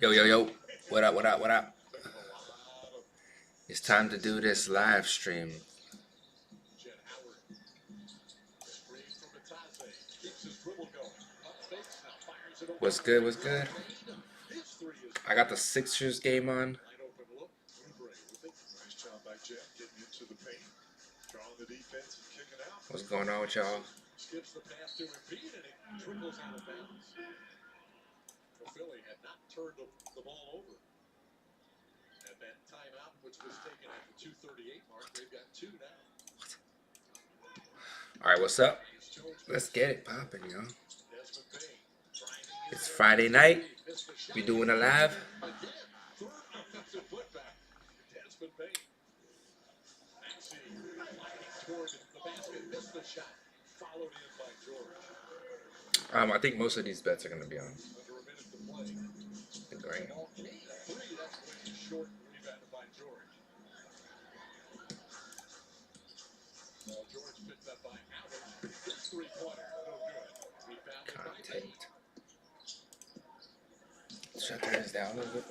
Yo, yo, yo. What up, what up, what up? It's time to do this live stream. What's good, what's good? I got the Sixers game on. What's going on with y'all? Philly had not turned the ball over at that timeout, which was taken at the 2:38 mark. They've got two now. All right, what's up? Let's get it popping, yo. It's Friday night. We doing a live. I think most of these bets are gonna be on. Right. Content. Should I turn this down a little bit?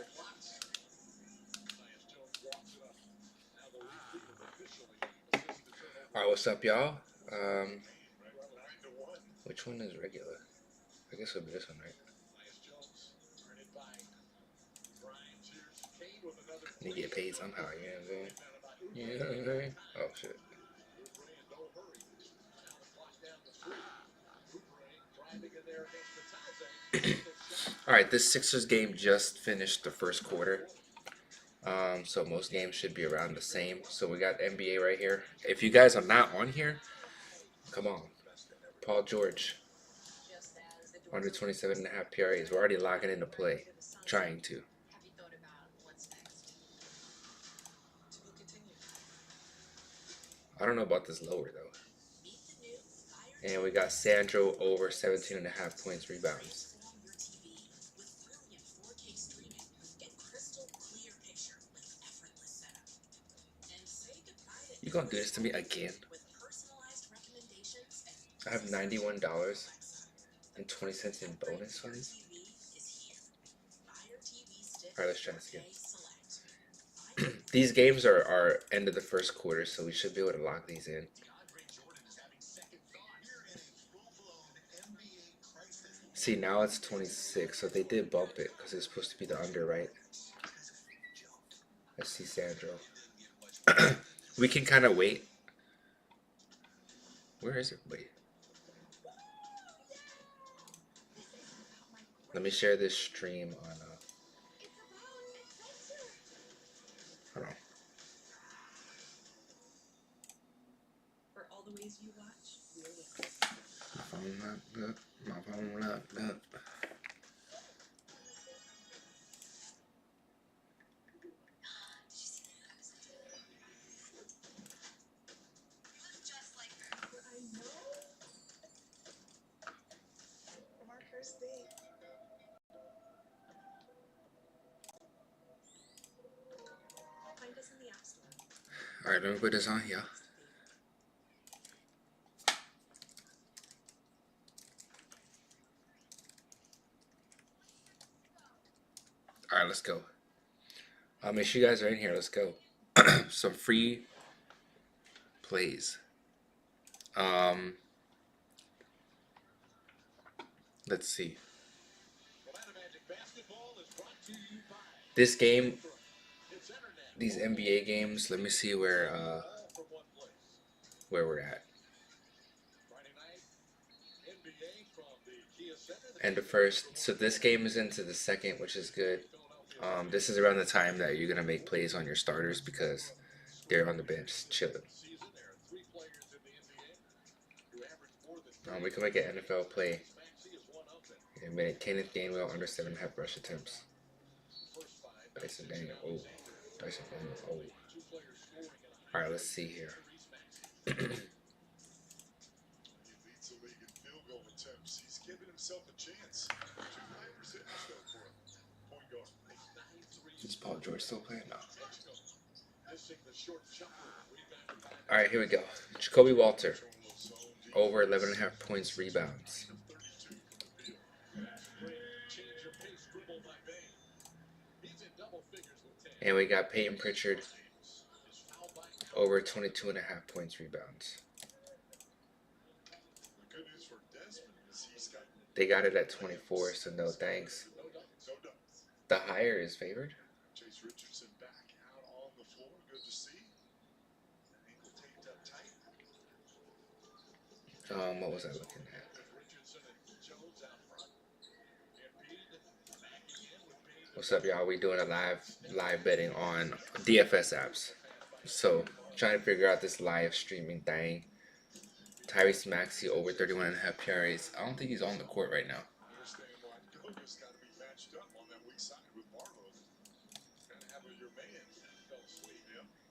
Alright, what's up, y'all? Which one is regular? I guess it'll be this one, right? Need to get paid somehow, you know what I'm saying? You know what I'm saying? Oh, shit. Alright, this Sixers game just finished the first quarter. So most games should be around the same. So we got NBA right here. If you guys are not on here, come on. Paul George. 127.5 PRAs. We're already locking into play. Trying to. I don't know about this lower though. And we got Sandro over 17.5 points rebounds. You gonna do this to me again? I have $91.20 in bonus funds. Alright, let's try this again. These games are end of the first quarter, so we should be able to lock these in. See, now it's 26, so they did bump it because it's supposed to be the under, right? Let's see Sandro. We can kind of wait. Where is it? Wait. Let me share this stream on. Hold on. For all the ways you watch, my phone locked up. My phone locked up. Alright, let me put this on here. Alright, let's go. Make sure you guys are in here. Let's go. Some free plays. Let's see. This game, these NBA games, let me see where we're at. And the first, so this game is into the second, which is good. This is around the time that you're gonna make plays on your starters because they're on the bench chilling. We can make an NFL play. In a minute, Kenneth Gainwell under 7.5 rush attempts. Dyson Daniel. Oh, Dyson Daniel. Oh. All right, let's see here. Is Paul George still playing? No. All right, here we go. Jacoby Walter over 11.5 points rebounds. And we got Peyton Pritchard over 22.5 points rebounds. They got it at 24, so no thanks. The higher is favored. What was I looking at? What's up, y'all? We doing a live betting on DFS apps. So trying to figure out this live streaming thing. Tyrese Maxey over 31.5 PRAs. I don't think he's on the court right now.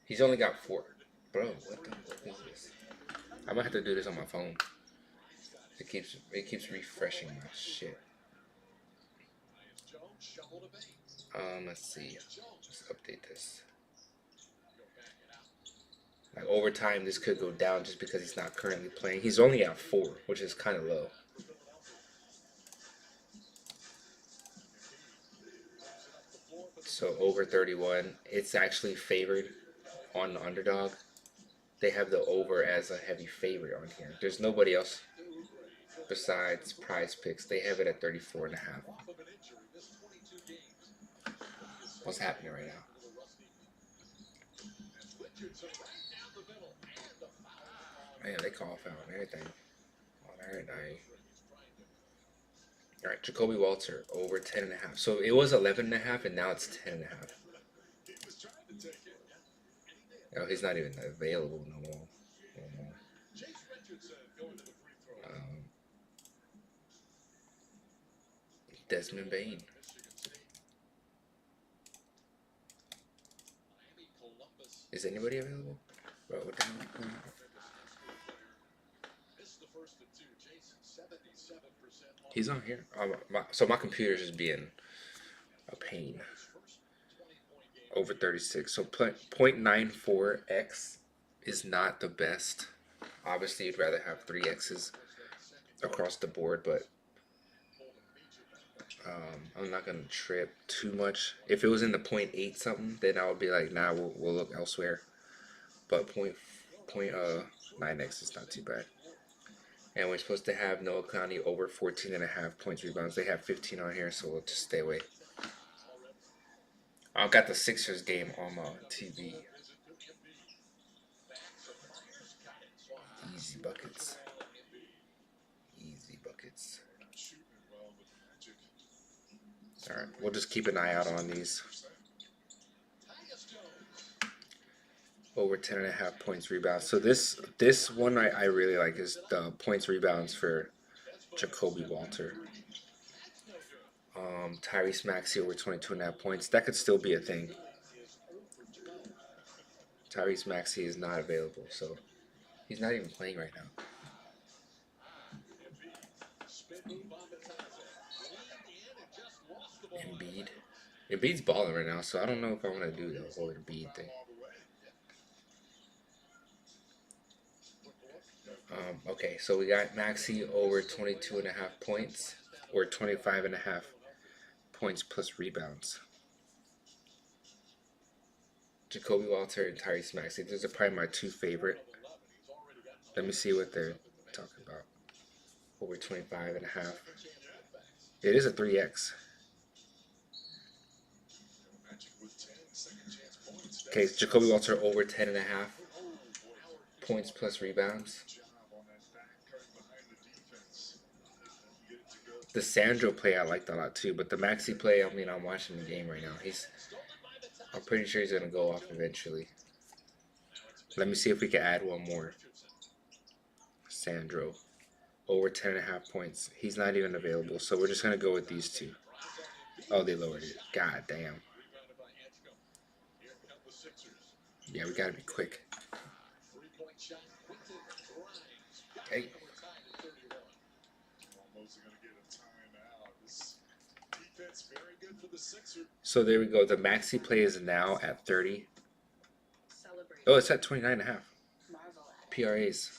He's only got 4. Bro, what the fuck is this? I might have to do this on my phone. It keeps refreshing my shit. Let's see. Let's update this. Like over time, this could go down just because he's not currently playing. He's only at 4, which is kind of low. So over 31, it's actually favored on the underdog. They have the over as a heavy favorite on here. There's nobody else besides Prize Picks. They have it at 34.5. What's happening right now? Man, they call foul and everything. Alright, Alright, Jacoby Walter over 10.5. So it was 11.5 and now it's 10.5. Oh, he's not even available no more. Desmond Bain. Is anybody available? Bro, what the hell? He's on here. So my computer's just being a pain. Over 36. So 0.94x is not the best. Obviously, you'd rather have 3x's across the board, but I'm not gonna trip too much. If it was in the 0.8 something, then I would be like, nah, we'll look elsewhere. But 0.9x is not too bad. And we're supposed to have Noah Clowney over 14.5 points rebounds. They have 15 on here, so we'll just stay away. I've got the Sixers game on my TV. Easy buckets. Easy buckets. Alright, we'll just keep an eye out on these. Over 10.5 points rebounds. So this one I really like is the points rebounds for Jacoby Walter. Tyrese Maxey over 22.5 points. That could still be a thing. Tyrese Maxey is not available, so he's not even playing right now. Embiid's balling right now, so I don't know if I want to do the whole Embiid thing. Okay, so we got Maxey over 22.5 points or 25.5 points plus rebounds. Jacoby Walter and Tyrese Maxey. Those are probably my 2 favorite. Let me see what they're talking about. Over 25.5. It is a 3x. Okay, Jacoby Walter over 10.5 points plus rebounds. The Sandro play I liked a lot too, but the Maxey play, I mean, I'm watching the game right now. I'm pretty sure he's gonna go off eventually. Let me see if we can add one more. Sandro, over 10.5 points. He's not even available, so we're just gonna go with these 2. Oh, they lowered it. God damn. Yeah, we gotta be quick. Okay. So there we go. The Maxey play is now at 30. Oh, it's at 29.5 PRAs.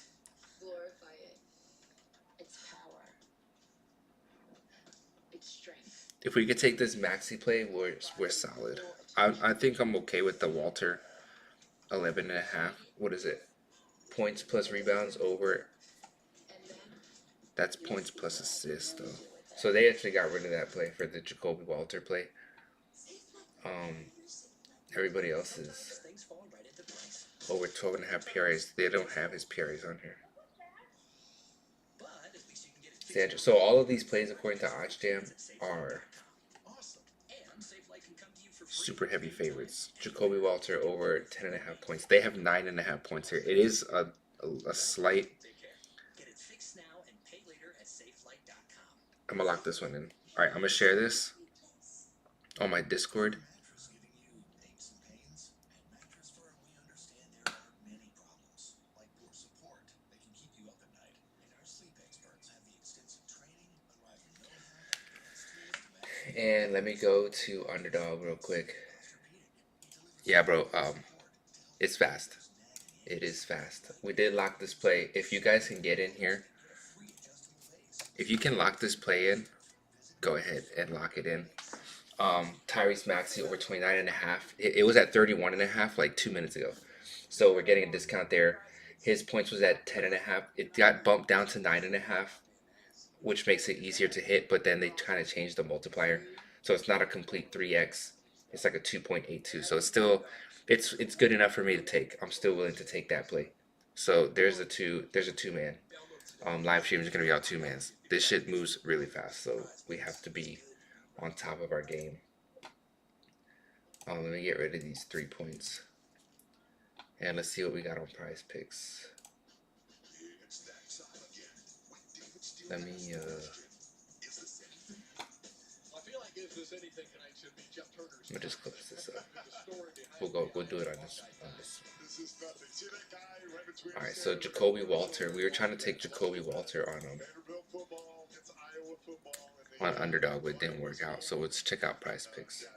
If we could take this Maxey play, we're solid. I think I'm okay with the Walter 11.5. What is it? Points plus rebounds over. That's points plus assists though. So they actually got rid of that play for the Jacoby Walter play. Um, Everybody else is over 12.5 PRAs. They don't have his PRAs on here. So all of these plays, according to OddsJam, are super heavy favorites. Jacoby Walter over 10.5 points. They have 9.5 points here. It is a slight. I'm gonna lock this one in. All right, I'm gonna share this on my Discord. And let me go to Underdog real quick. Yeah, bro. It's fast. It is fast. We did lock this play. If you guys can get in here, if you can lock this play in, go ahead and lock it in. Tyrese Maxey over 29.5. It was at 31.5 like 2 minutes ago. So we're getting a discount there. His points was at 10.5. It got bumped down to 9.5, which makes it easier to hit, but then they kind of changed the multiplier. So it's not a complete 3x. It's like a 2.82. So it's good enough for me to take. I'm still willing to take that play. So there's a two man. Live stream is gonna be out 2 mans. This shit moves really fast, so we have to be on top of our game. Let me get rid of these 3 points. And let's see what we got on Prize Picks. Let me just close this up. We'll do it on this. Alright, so Jacoby Walter. We were trying to take Jacoby Walter on Underdog, but it didn't work out. So let's check out Prize Picks.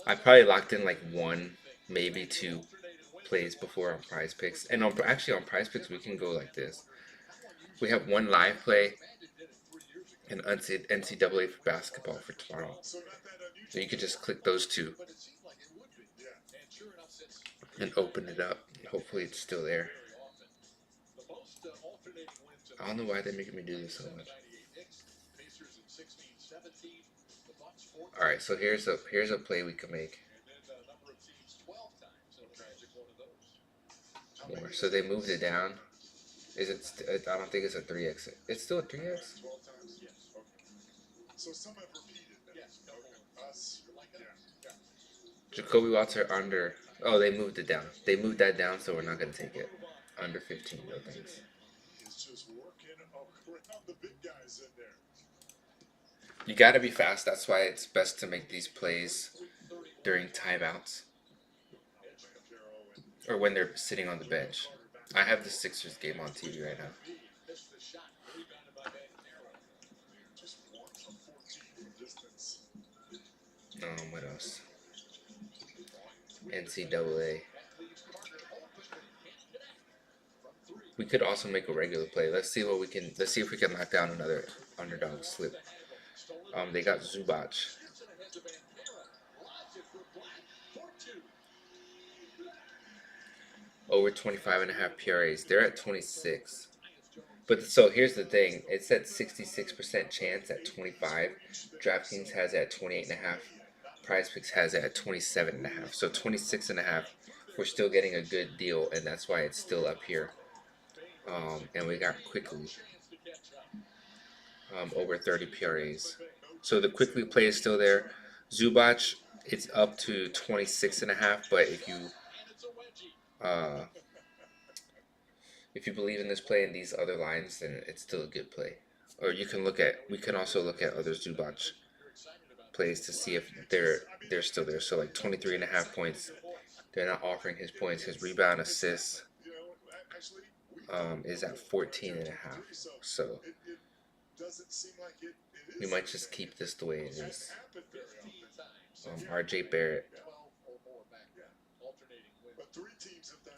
I probably locked in like 1, maybe 2 plays before on Prize Picks. And actually on Prize Picks we can go like this. We have 1 live play and NCAA for basketball for tomorrow. So you could just click those 2 and open it up. Hopefully it's still there. I don't know why they're making me do this so much. Alright, so here's a play we can make. More. So they moved it down. Is it? I don't think it's a 3x. It's still a 3x. Jacoby Walter under. Oh, they moved it down. They moved that down, so we're not gonna take it. Under 15, no thanks. You gotta be fast. That's why it's best to make these plays during timeouts or when they're sitting on the bench. I have the Sixers game on TV right now. What else? NCAA. We could also make a regular play. Let's see what we can. Let's see if we can knock down another underdog slip. They got Zubac. Over 25.5 PRAs. They're at 26. But so here's the thing. It's at 66% chance at 25. DraftKings has it at 28.5. PrizePicks has it at 27.5. So 26.5. We're still getting a good deal, and that's why it's still up here. And we got Quickly. Over 30 PRAs. So the Quickly play is still there. Zubac, it's up to 26.5. But if you believe in this play and these other lines, then it's still a good play. Or we can also look at other Zubac plays to see if they're still there. So like 23.5 points, they're not offering his points. His rebound assists is at 14.5. So we might just keep this the way it is. RJ Barrett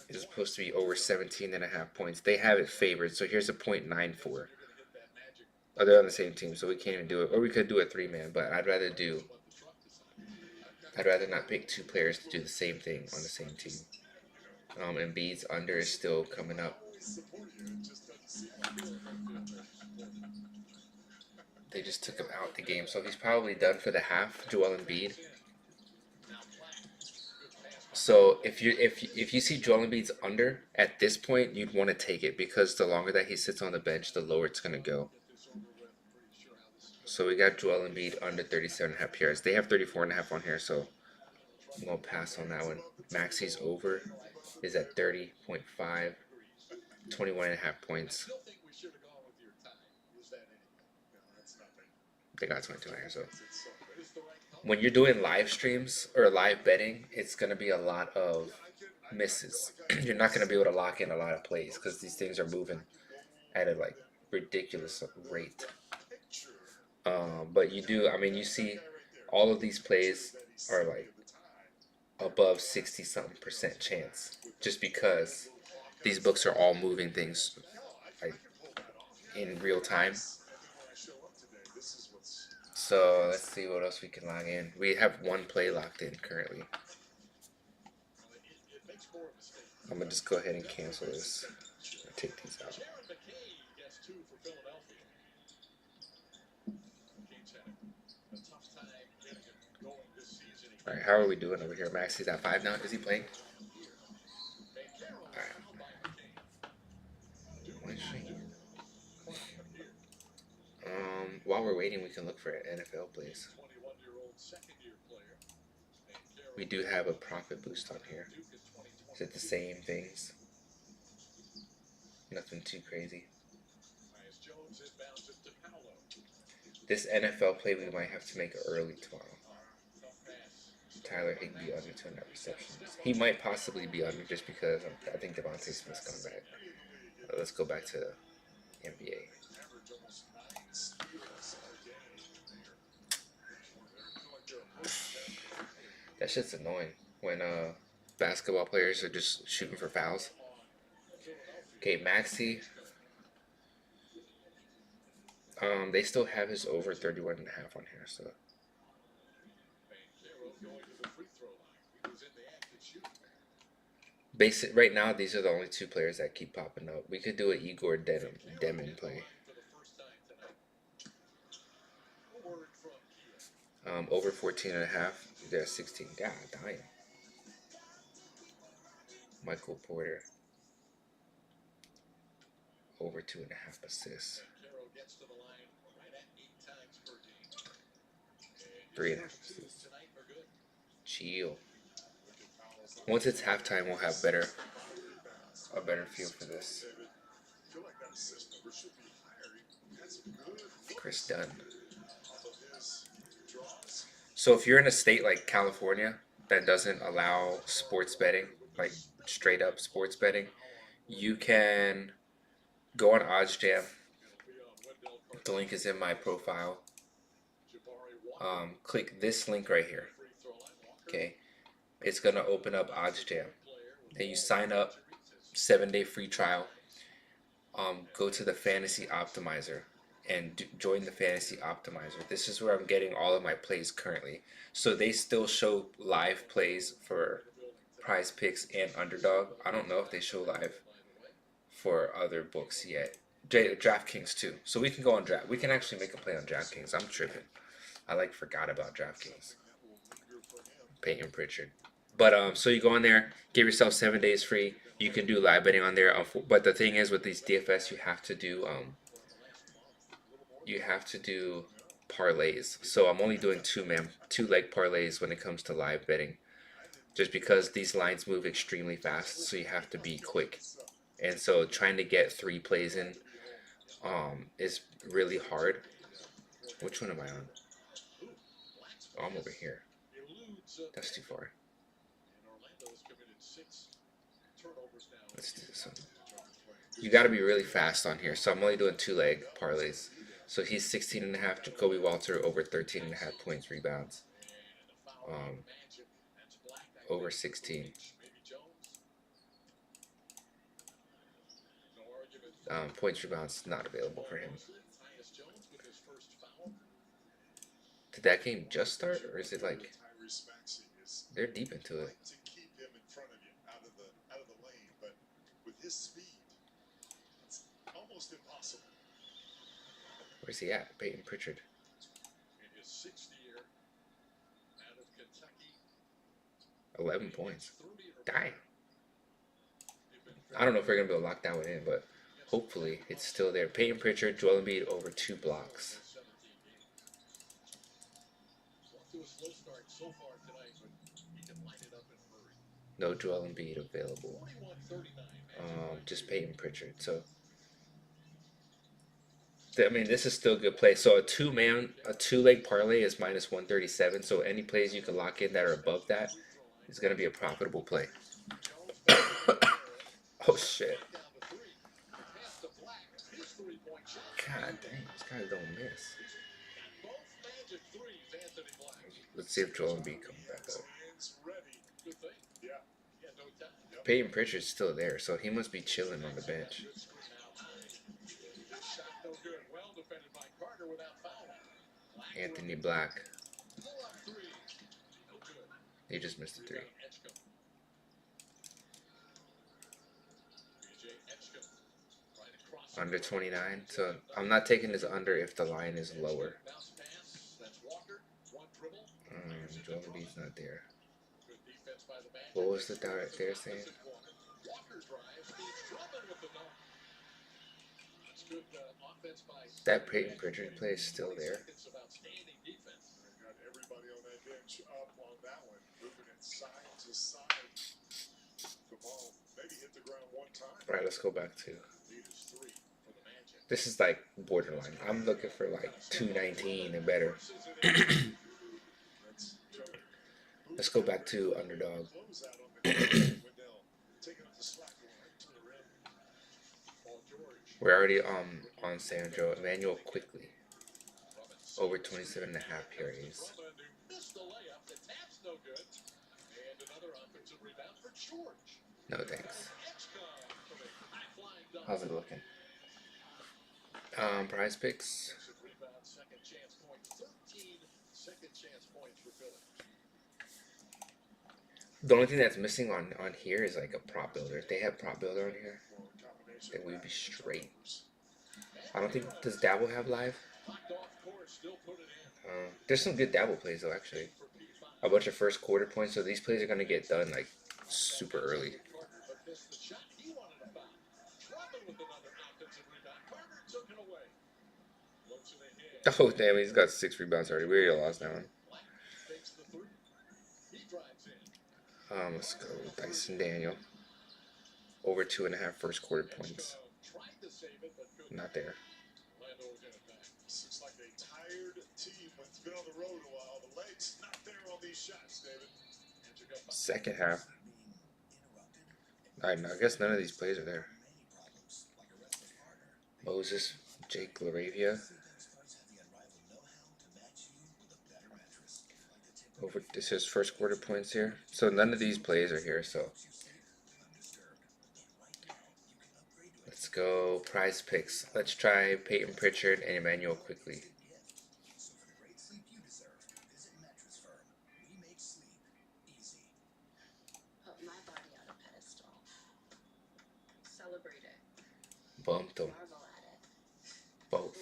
is supposed to be over 17.5 points. They have it favored, so here's a 0.94. Oh, they're on the same team, so we can't even do it. Or we could do a 3-man, but I'd rather do I'd rather not pick two players to do the same thing on the same team. Embiid's under is still coming up. They just took him out the game, so he's probably done for the half. Joel Embiid. So if you see Joel Embiid's under at this point, you'd want to take it because the longer that he sits on the bench, the lower it's gonna go. So we got Joel Embiid under 37.5 yards. They have 34.5 on here, so I'm gonna pass on that one. Maxi's over is at 30.5, 21.5 points. They got 22 here, so when you're doing live streams or live betting, it's gonna be a lot of misses. You're not gonna be able to lock in a lot of plays because these things are moving at a like ridiculous rate. But you do, I mean, you see all of these plays are like above 60 something% chance just because these books are all moving things like in real time. So let's see what else we can log in. We have one play locked in currently. I'm gonna just go ahead and cancel this and take these out. Alright, how are we doing over here? Max, he's at 5 now. Is he playing? Alright. While we're waiting, we can look for NFL plays. We do have a profit boost on here. Is it the same things? Nothing too crazy. This NFL play we might have to make early tomorrow. Tyler Higbee under 2.5 receptions. He might possibly be under just because I think Devontae Smith's coming back. Let's go back to the NBA. That shit's annoying when basketball players are just shooting for fouls. Okay, Maxi. They still have his over 31.5 on here, so. Basic right now, these are the only two players that keep popping up. We could do an Igor Demin play. Over 14.5. They're 16. God damn. Michael Porter. Over 2.5 assists. 3.5 assists. Chill. Once it's halftime, we'll have a better feel for this. Chris Dunn. So if you're in a state like California that doesn't allow sports betting, like straight up sports betting, you can go on OddsJam. The link is in my profile. Click this link right here. Okay. It's going to open up OddsJam. Then you sign up, 7-day free trial. Go to the Fantasy Optimizer and join the Fantasy Optimizer. This is where I'm getting all of my plays currently. So they still show live plays for Prize Picks and Underdog. I don't know if they show live for other books yet. DraftKings too. So we can go on Draft. We can actually make a play on DraftKings. I'm tripping. I forgot about DraftKings. Peyton Pritchard. But so you go on there, give yourself 7 days free. You can do live betting on there. But the thing is, with these DFS, you have to do parlays. So I'm only doing two leg parlays when it comes to live betting, just because these lines move extremely fast. So you have to be quick, and so trying to get 3 plays in is really hard. Which one am I on? Oh, I'm over here. That's too far. Let's do this one. You got to be really fast on here. So I'm only doing 2-leg parlays. So he's 16.5. Jacoby Walter over 13.5 points, rebounds. Over 16. Points, rebounds not available for him. Did that game just start, or is it like? They're deep into it. To keep him in front of you, out of the lane, but with his speed, it's almost impossible. Where's he at? Peyton Pritchard. In his 6th year out of Kentucky, 11 points. Dang. I don't know if we're gonna be able to lock that one in, but hopefully it's still there. Peyton Pritchard, Joel Embiid over 2 blocks. No Joel Embiid available. Just Peyton Pritchard. So, I mean, this is still good play. So a two-leg parlay is minus 137. So any plays you can lock in that are above that is going to be a profitable play. Oh shit! God dang, these guys don't miss. Let's see if Joel Embiid comes back up. Peyton Pritchard's still there, so he must be chilling on the bench. Anthony Black. He just missed a 3. Under 29. So I'm not taking this under if the line is lower. Joel Embiid's not there. What was the direct there saying? That Peyton Pritchard play is still there. Everybody on that bench up on that one, moving it side to side. The ball maybe hit the ground one time. All right, let's go back to. This is like borderline. I'm looking for like 219 and better. Let's go back to underdog. We're already on Sandro. Emmanuel quickly. Over 27.5 carries. No thanks. How's it looking? Prize picks. The only thing that's missing on here is like a prop builder. If they have prop builder on here, then we'd be straight. I don't think, does Dabble have live? There's some good Dabble plays though, actually. A bunch of first quarter points, so these plays are gonna get done like super early. Oh damn, he's got 6 rebounds already. We already lost that one. Let's go Dyson Daniel. Over 2.5 first quarter points. Not there. Looks like a tired team that's been on the road a while. The legs not there on these shots, David. Second half. I guess none of these plays are there. Moses, Jake Laravia. Over, this says first quarter points here. So none of these plays are here, so. Let's go prize picks. Let's try Peyton Pritchard and Emmanuel quickly. Bumped them. Both.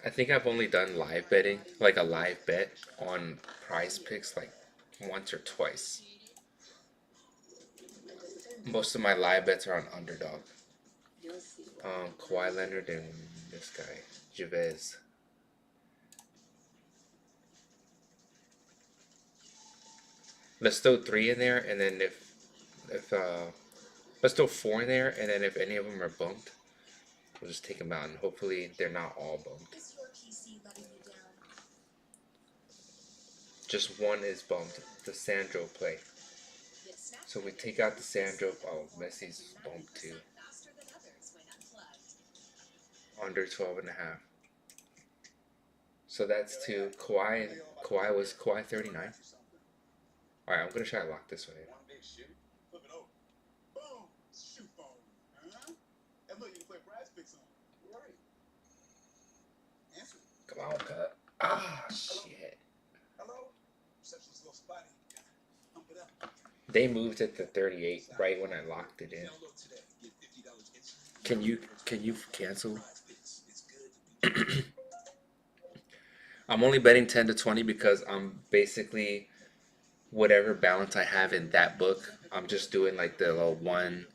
I think I've only done live betting, like a live bet on prize picks like once or twice. Most of my live bets are on underdog. Kawhi Leonard and this guy, Javez. Let's throw 3 in there, and then if let's throw 4 in there, and then if any of them are bumped, we'll just take them out, and hopefully they're not all bumped. Just one is bumped, the Sandro play. So we take out the Sandro. Oh, Messi's bumped too. Under 12.5. So that's to Kawhi. Kawhi was 39. All right, I'm gonna try to lock this one in. Come wild cut. Ah, shit. They moved it to 38 right when I locked it in. Can you cancel? I'm only betting 10 to 20 because I'm basically whatever balance I have in that book, I'm just doing like the little 1%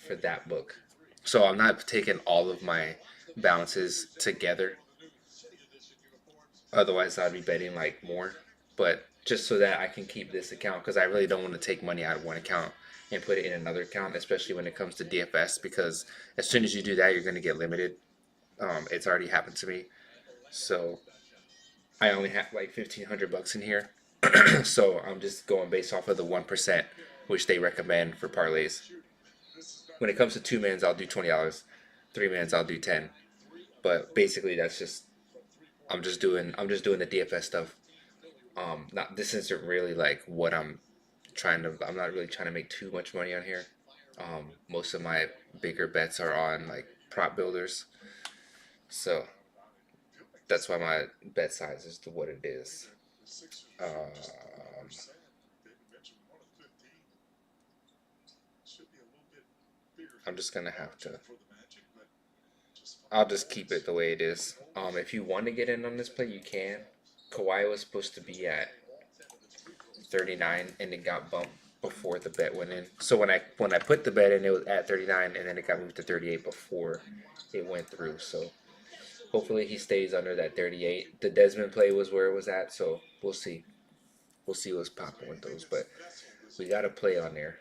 for that book. So I'm not taking all of my balances together. Otherwise, I'd be betting like more. But just so that I can keep this account, because I really don't want to take money out of one account and put it in another account, especially when it comes to DFS, because as soon as you do that, you're going to get limited. It's already happened to me. So I only have like $1,500 in here. So I'm just going based off of the 1%, which they recommend for parlays. When it comes to two mans, I'll do $20. Three mans, I'll do 10. But basically, that's just I'm just doing the DFS stuff. Not this isn't really like what I'm trying to. I'm not really trying to make too much money on here. Most of my bigger bets are on like prop builders, so that's why my bet size is what it is. I'm just gonna have to. I'll just keep it the way it is. If you want to get in on this play, you can. Kawhi was supposed to be at 39 and it got bumped before the bet went in. So when I put the bet in, it was at 39 and then it got moved to 38 before it went through. So hopefully he stays under that 38. The Desmond play was where it was at, so we'll see. We'll see what's popping with those, but we got a play on there.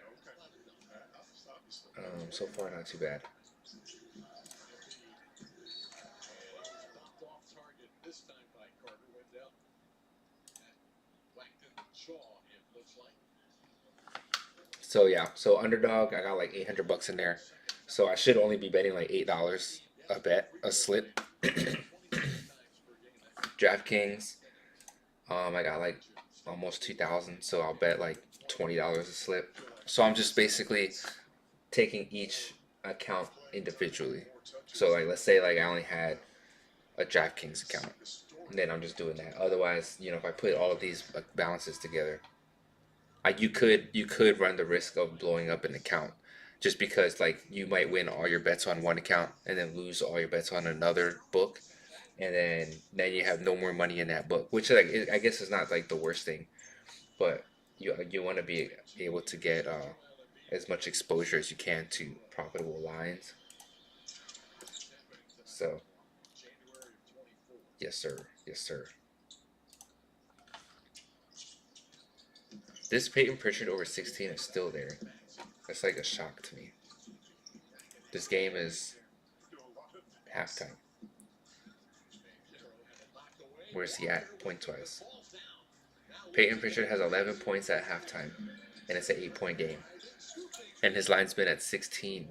So far, not too bad. So yeah, so underdog, I got like $800 in there. So I should only be betting like $8 a bet, a slip. DraftKings, I got like almost 2,000, so I'll bet like $20 a slip. So I'm just basically taking each account individually. So like let's say like I only had a DraftKings account, and then I'm just doing that. Otherwise, if I put all of these balances together, you could run the risk of blowing up an account, just because like you might win all your bets on one account and then lose all your bets on another book, and then you have no more money in that book, which like I guess is not like the worst thing, but you want to be able to get as much exposure as you can to profitable lines. So yes sir, yes sir. This Peyton Pritchard over 16 is still there. That's like a shock to me. This game is halftime. Where's he at points-wise? Peyton Pritchard has 11 points at halftime, and it's an 8-point game. And his line's been at 16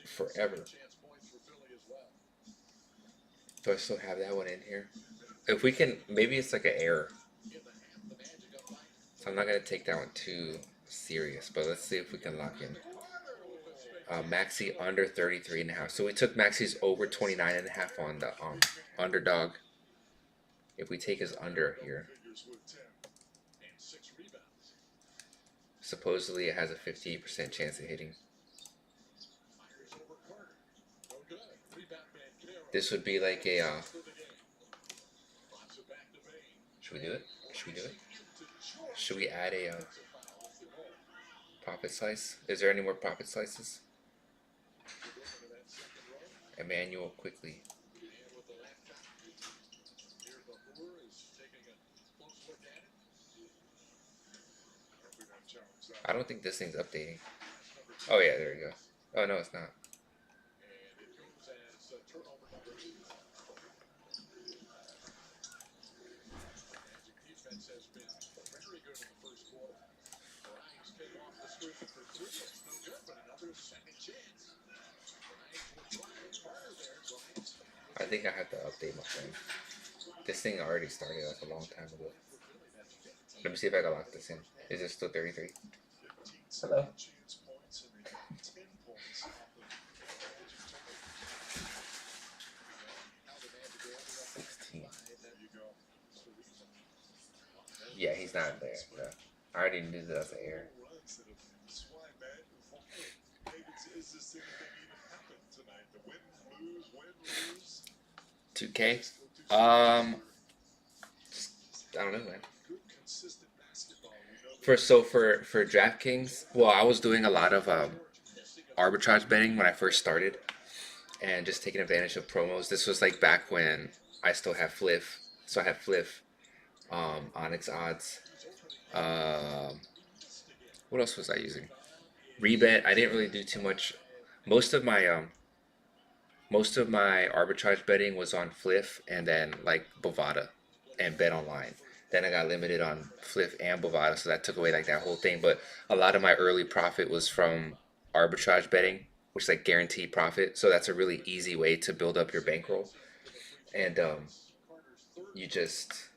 forever. Do I still have that one in here? If we can, maybe it's like an error. So I'm not going to take that one too serious, but let's see if we can lock in. Maxi under 33.5. So we took Maxi's over 29.5 on the underdog. If we take his under here, supposedly it has a 58% chance of hitting. This would be like a. Should we do it? Should we do it? Should we add a profit slice? Is there any more profit slices? Emmanuel quickly. I don't think this thing's updating. Oh yeah, there we go. Oh no, it's not. I think I have to update my phone. This thing already started like a long time ago. Let me see if I can lock this in. Is it still 33? Hello? Yeah, he's not there. No. I already knew that was an error. Runs that have swung bad and Maybe is this anything even happened tonight? The win, lose. 2K. I don't know, man. Good, consistent basketball. We know that For DraftKings, well, I was doing a lot of arbitrage betting when I first started, and just taking advantage of promos. This was like back when I still have Fliff, so I had Fliff, Onyx odds. Um, what else was I using? Rebet. I didn't really do too much. Most of my most of my arbitrage betting was on Fliff and then like Bovada and Bet Online. Then I got limited on Fliff and Bovada, so that took away like that whole thing. But a lot of my early profit was from arbitrage betting, which is like guaranteed profit. So that's a really easy way to build up your bankroll, and you just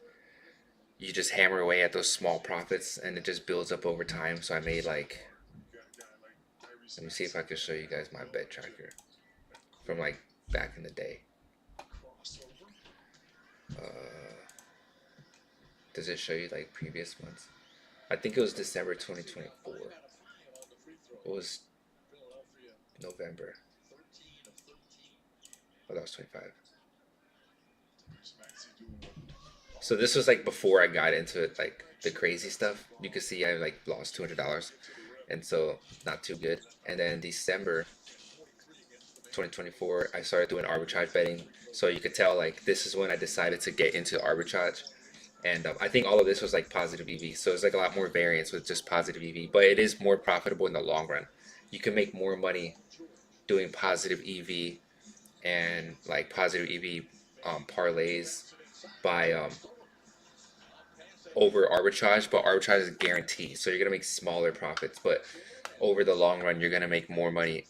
you just hammer away at those small profits, and it just builds up over time. So I made like, let me see if I can show you guys my bet tracker from like back in the day. Does it show you like previous months? I think it was December 2024. It was November. Oh, that was 25. So this was like before I got into it, like the crazy stuff. You could see I like lost $200, and so not too good. And then December 2024, I started doing arbitrage betting. So you could tell like this is when I decided to get into arbitrage. And I think all of this was like positive EV. So it's like a lot more variance with just positive EV, but it is more profitable in the long run. You can make more money doing positive EV and like positive EV parlays by over arbitrage, but arbitrage is guaranteed. So you're gonna make smaller profits, but over the long run, you're gonna make more money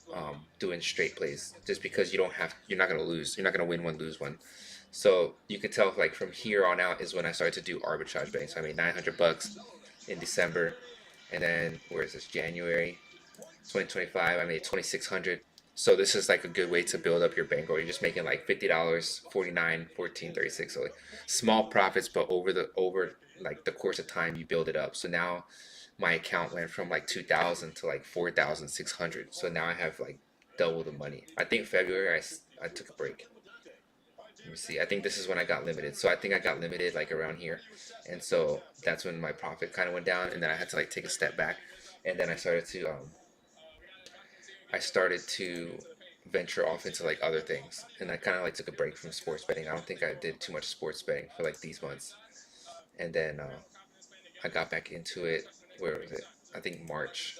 doing straight plays, just because you're not gonna lose. You're not gonna win one, lose one. So you could tell like from here on out is when I started to do arbitrage betting. So I made $900 in December, and then where is this? January 2025, I made 2,600. So this is like a good way to build up your bankroll. You're just making like $50, 49, 14, 36. So like small profits, but over like the course of time, you build it up. So now my account went from like 2,000 to like 4,600. So now I have like double the money. I think February I took a break. Let me see. I think this is when I got limited. So I think I got limited like around here, and so that's when my profit kind of went down, and then I had to like take a step back, and then I started to venture off into like other things, and I kind of like took a break from sports betting. I don't think I did too much sports betting for like these months, and then I got back into it. Where was it? I think March.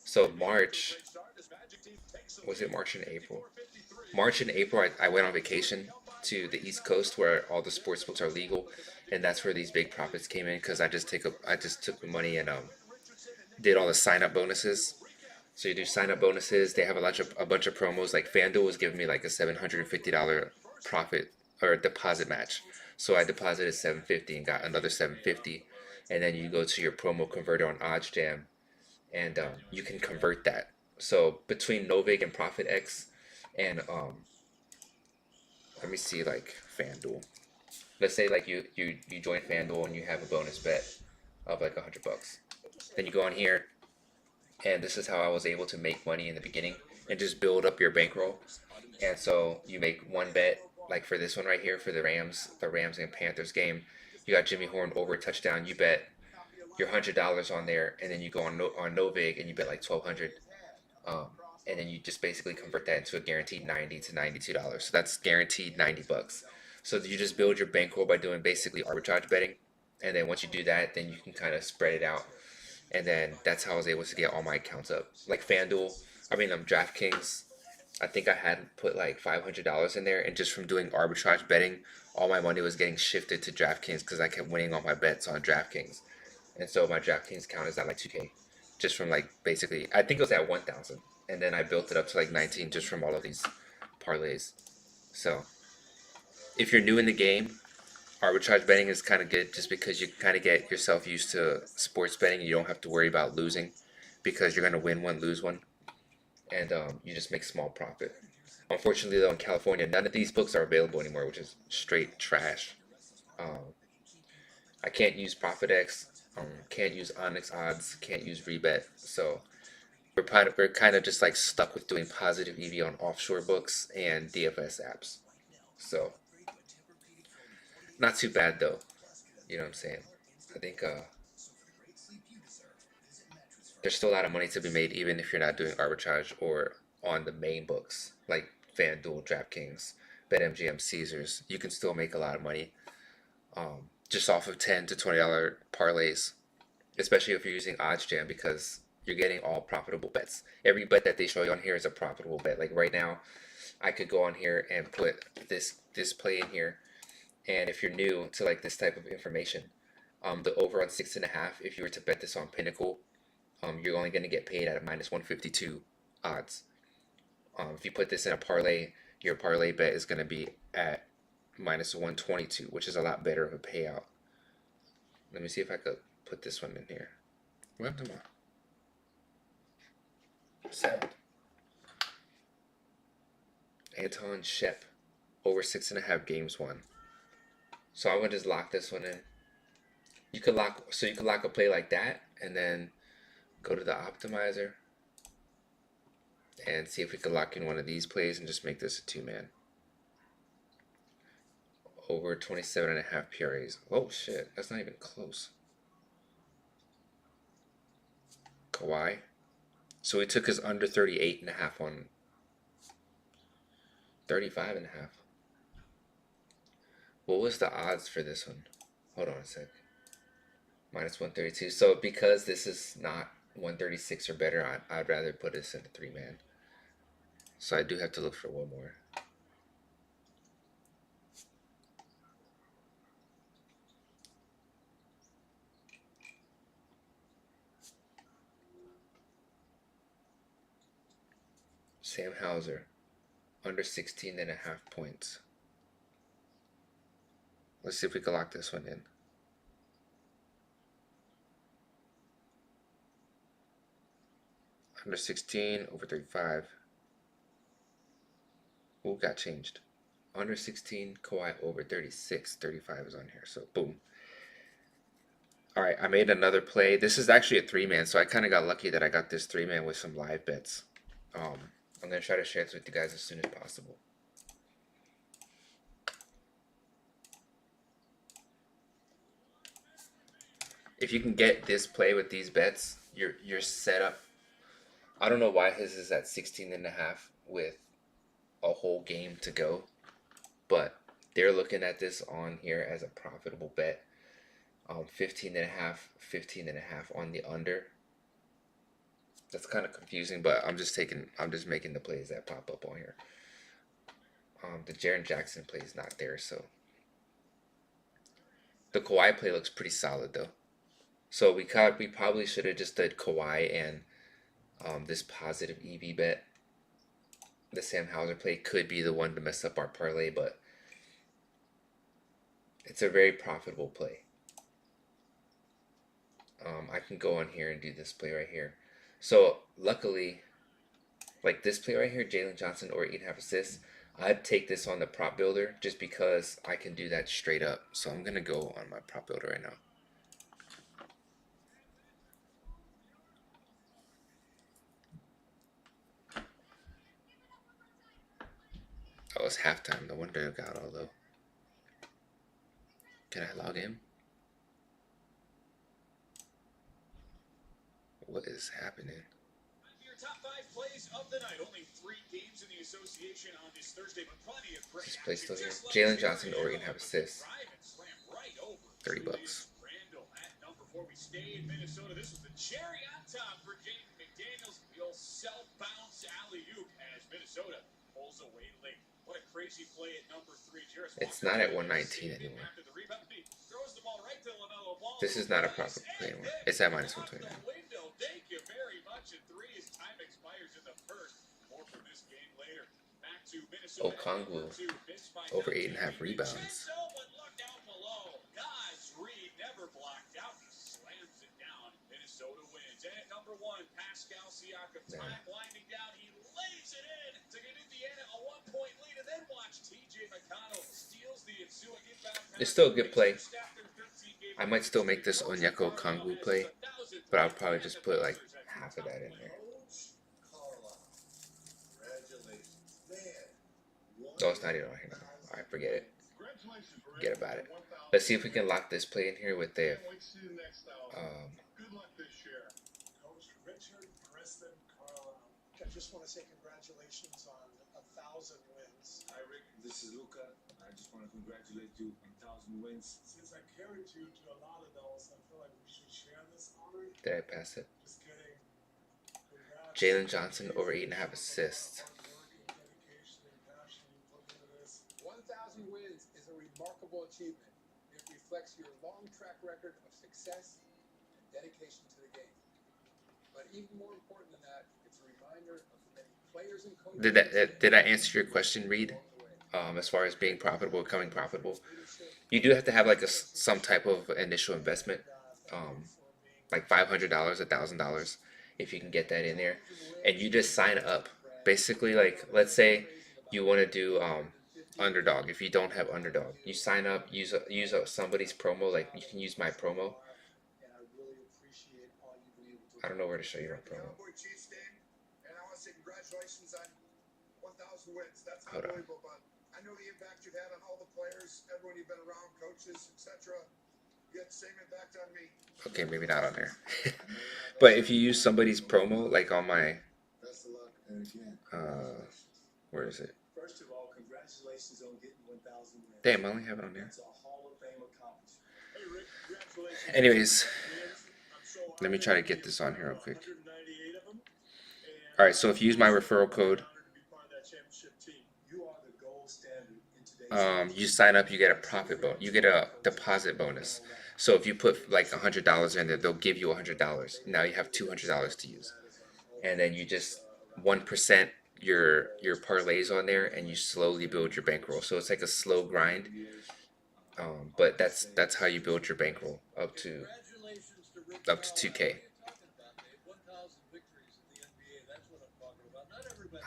So March, was it March and April? March and April, I went on vacation to the East Coast where all the sports books are legal, and that's where these big profits came in because I just took the money and did all the sign up bonuses. So you do sign up bonuses. They have a bunch of promos. Like FanDuel was giving me like a $750 profit or deposit match. So I deposited 750 and got another 750, and then you go to your promo converter on OddsJam, and you can convert that. So between Novig and ProfitX, and let me see like FanDuel. Let's say like you join FanDuel and you have a bonus bet of like $100. Then you go on here, and this is how I was able to make money in the beginning and just build up your bankroll. And so you make one bet, like for this one right here for the Rams and Panthers game. You got Jimmy Horn over a touchdown. You bet your $100 on there, and then you go on Novig and you bet like 1,200. Um, and then you just basically convert that into a guaranteed $90 to $92. So that's guaranteed $90. So you just build your bankroll by doing basically arbitrage betting, and then once you do that, then you can kind of spread it out, and then that's how I was able to get all my accounts up. Like FanDuel, DraftKings. I think I had put like $500 in there, and just from doing arbitrage betting, all my money was getting shifted to DraftKings because I kept winning all my bets on DraftKings, and so my DraftKings account is at like 2K, just from like basically I think it was at 1,000, and then I built it up to like 19 just from all of these parlays. So if you're new in the game, arbitrage betting is kind of good just because you kind of get yourself used to sports betting. You don't have to worry about losing because you're going to win one, lose one, and you just make small profit. Unfortunately, though, in California, none of these books are available anymore, which is straight trash. Um, I can't use ProfitX, can't use Onyx odds, can't use rebet. So we're kind of just like stuck with doing positive EV on offshore books and DFS apps. So not too bad though. You know what I'm saying? I think there's still a lot of money to be made even if you're not doing arbitrage or on the main books like FanDuel, DraftKings, BetMGM, Caesars. You can still make a lot of money just off of $10 to $20 parlays, especially if you're using OddsJam because you're getting all profitable bets. Every bet that they show you on here is a profitable bet. Like right now, I could go on here and put this play in here, and if you're new to like this type of information, the over on 6.5, if you were to bet this on Pinnacle, you're only going to get paid at a -152 odds. If you put this in a parlay, your parlay bet is going to be at -122, which is a lot better of a payout. Let me see if I could put this one in here. What happened to my sound? Anton Shep, over 6.5 games won. So I'm gonna just lock this one in. You could lock a play like that, and then go to the optimizer and see if we could lock in one of these plays and just make this a 2-man. Over 27.5 PRAs. Oh shit, that's not even close. Kawhi. So he took his under 38.5 on 35.5. What was the odds for this one? Hold on a sec. -132. So because this is not 136 or better, I'd rather put this in a 3-man. So I do have to look for one more. Sam Hauser, under 16.5 points. Let's see if we can lock this one in. Under 16, over 35. Ooh, got changed. Under 16, Kawhi over 36. 35 is on here, so boom. Alright, I made another play. This is actually a 3-man, so I kind of got lucky that I got this 3-man with some live bets. I'm going to try to share this with you guys as soon as possible. If you can get this play with these bets, you're set up. I don't know why his is at 16.5 with a whole game to go, but they're looking at this on here as a profitable bet. 15.5, 15.5 on the under. That's kind of confusing, but I'm just making the plays that pop up on here. The Jaren Jackson play is not there, so the Kawhi play looks pretty solid though. So we probably should have just did Kawhi and this positive EV bet. The Sam Hauser play could be the one to mess up our parlay, but it's a very profitable play. I can go on here and do this play right here. So luckily, like this play right here, Jalen Johnson or 8.5 assists, I'd take this on the prop builder just because I can do that straight up. So I'm gonna go on my prop builder right now. Oh, it's halftime. No wonder I got all though. Can I log in? What is happening? Your top 5 plays of the night. Only 3 games in the association on this Thursday, but plenty of great This play still here. action. Jalen Johnson or 8.5 assists. Right over. $30. Randall at number 4. We stay in Minnesota. This was the cherry on top for Jaden McDaniels. The old self-bounce alley-oop as Minnesota pulls away late. What a crazy play at number 3. It's not at 119 anymore. This is not a proper play anymore. It's at -129. Thank you very much. And 3 as time expires in the first. More from this game later. Back to Minnesota. Okongwu, over 8.5 rebounds. But look down below. God's Reed never blocked out. He slams it down. Minnesota wins. And at number 1, Pascal Siakam. Time winding down. He lays it in to get Indiana a 1-point lead. And then watch TJ McConnell steals the ensuing inbound. It's still a good play. I might still make this Onyeko Kongwu play, but I'll probably just put like half of that in there. No, it's not even on here now. Alright, forget it. Forget about it. Let's see if we can lock this play in here with the I just want to say congratulations on 1,000 wins. Hi Rick, this is Luca. I just want to congratulate you on 1,000 wins. Since I carried you to a lot of those, I feel like we should share this honor. Did I pass it? Just kidding. Jalen Johnson over 8.5 assists. 1,000 wins is a remarkable achievement. It reflects your long track record of success and dedication to the game. But even more important than that, it's a reminder of the many players and coaches. Did I answer your question, Reed? As far as being profitable, becoming profitable, you do have to have like some type of initial investment, like $500, $1,000, if you can get that in there, and you just sign up. Basically, like let's say you want to do underdog. If you don't have underdog, you sign up, use somebody's promo. Like you can use my promo. I don't know where to show you my promo. Hold on. I know the impact you've had on all the players, everyone you've been around, coaches, etc. You had the same impact on me. Okay, maybe not on there. But if you use somebody's promo, like on my, where is it? First of all, congratulations on getting 1,000 wins. Damn, I only have it on there. It's a Hall of Fame accomplishment. Hey Rick, congratulations. Anyways, I'm so let me try to get this on here real quick. 198 of them. All right, so if you use my referral code, You are the gold standard in today's you sign up, you get a profit bonus. You get a deposit bonus. So if you put like $100 in there, they'll give you $100. Now you have $200 to use, and then you just 1% your parlays on there, and you slowly build your bankroll. So it's like a slow grind, but that's how you build your bankroll up to 2K.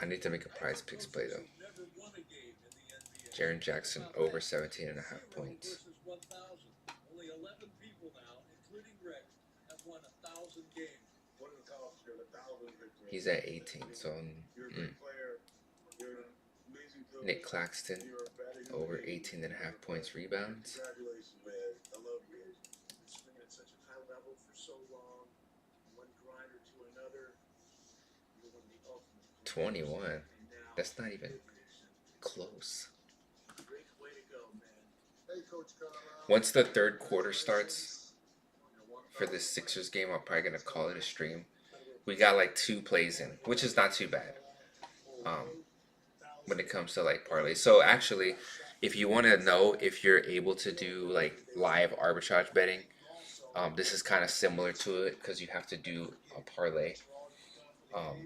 I need to make a prize picks play though. Jaren Jackson over 17.5 points. Only 11 people now, including Rick, have won 1,000 games. He's at 18, so Nick Claxton over 18.5 points rebounds. Congratulations, man. I love you. Swinging at such a high level for so long, one grinder to another. You're one of the ultimate. 21. That's not even close. Great way to go, man. Hey, Coach Carlisle. Once the third quarter starts for this Sixers game, I'm probably gonna call it a stream. We got like 2 plays in, which is not too bad. When it comes to like parlay. So actually, if you want to know if you're able to do like live arbitrage betting, this is kind of similar to it because you have to do a parlay. So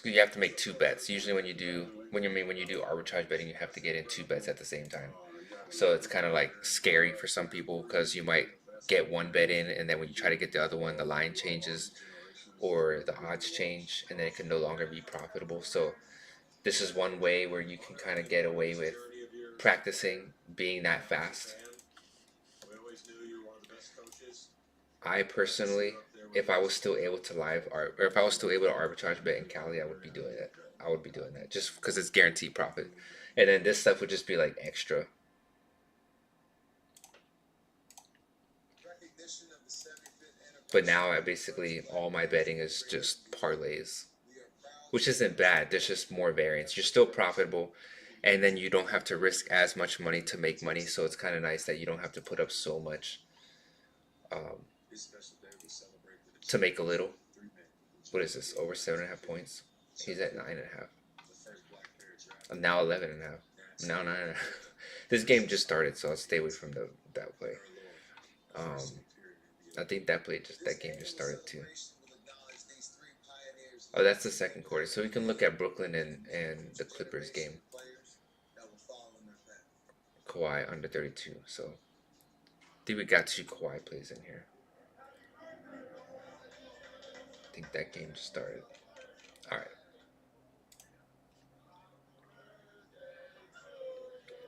you have to make 2 bets. Usually when you do arbitrage betting, you have to get in 2 bets at the same time. So it's kind of like scary for some people because you might get 1 bet in, and then when you try to get the other one, the line changes or the odds change, and then it can no longer be profitable. So this is one way where you can kind of get away with practicing being that fast. I personally, if I was still able to arbitrage bet in Cali, I would be doing it. I would be doing that just because it's guaranteed profit, and then this stuff would just be like extra. But now basically all my betting is just parlays, which isn't bad. There's just more variance. You're still profitable, and then you don't have to risk as much money to make money. So it's kind of nice that you don't have to put up so much to make a little. What is this? Over 7.5 points. He's at 9.5. I'm now 11.5. I'm now 9.5. This game just started, so I'll stay away from that play. I think that game just started too. Oh, that's the second quarter. So we can look at Brooklyn and the Clippers game. Kawhi under 32. So I think we got 2 Kawhi plays in here. I think that game just started. All right.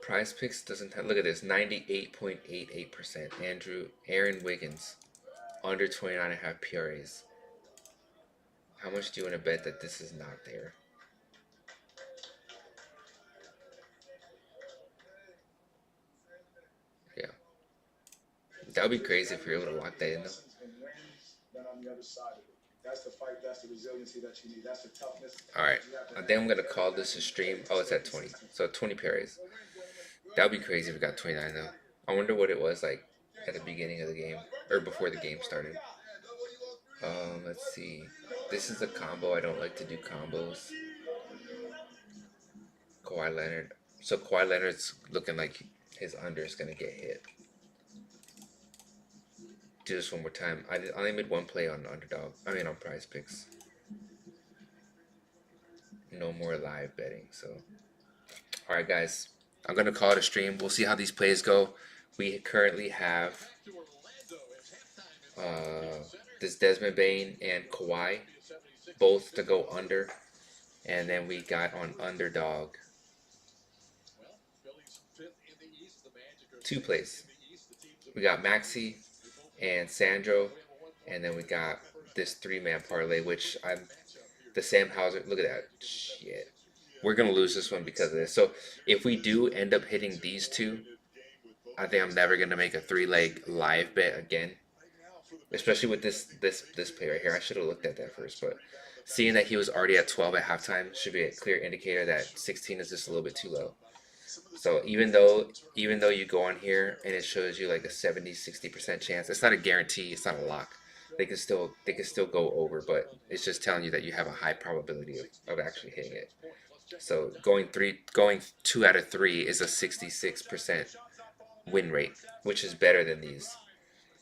Prize Picks doesn't have, look at this, 98.88%. Aaron Wiggins, under 29.5 PRAs. How much do you want to bet that this is not there? Yeah. That would be crazy if you're able to lock that in though. That's the fight, that's the resiliency that you need, that's the toughness. Alright, then I'm going to call this a stream. Oh, it's at 20. So 20 parries. That would be crazy if we got 29 though. I wonder what it was like at the beginning of the game, or before the game started. Let's see. This is a combo. I don't like to do combos. Kawhi Leonard. So Kawhi Leonard's looking like his under is going to get hit. Do this one more time. I only made one play on underdog. I mean on Prize Picks. No more live betting. So, all right, guys. I'm gonna call it a stream. We'll see how these plays go. We currently have this Desmond Bain and Kawhi, both to go under, and then we got on underdog 2 plays. We got Maxi and Sandro, and then we got this 3-man parlay, which I'm the Sam Hauser. Look at that shit. We're gonna lose this one because of this. So if we do end up hitting these two, I think I'm never gonna make a 3-leg live bet again. Especially with this play right here. I should have looked at that first, but seeing that he was already at 12 at halftime should be a clear indicator that 16 is just a little bit too low. So even though you go on here and it shows you like a 70-60% chance, it's not a guarantee, it's not a lock. They can still go over, but it's just telling you that you have a high probability of actually hitting it. So going 2 out of 3 is a 66% win rate, which is better than these.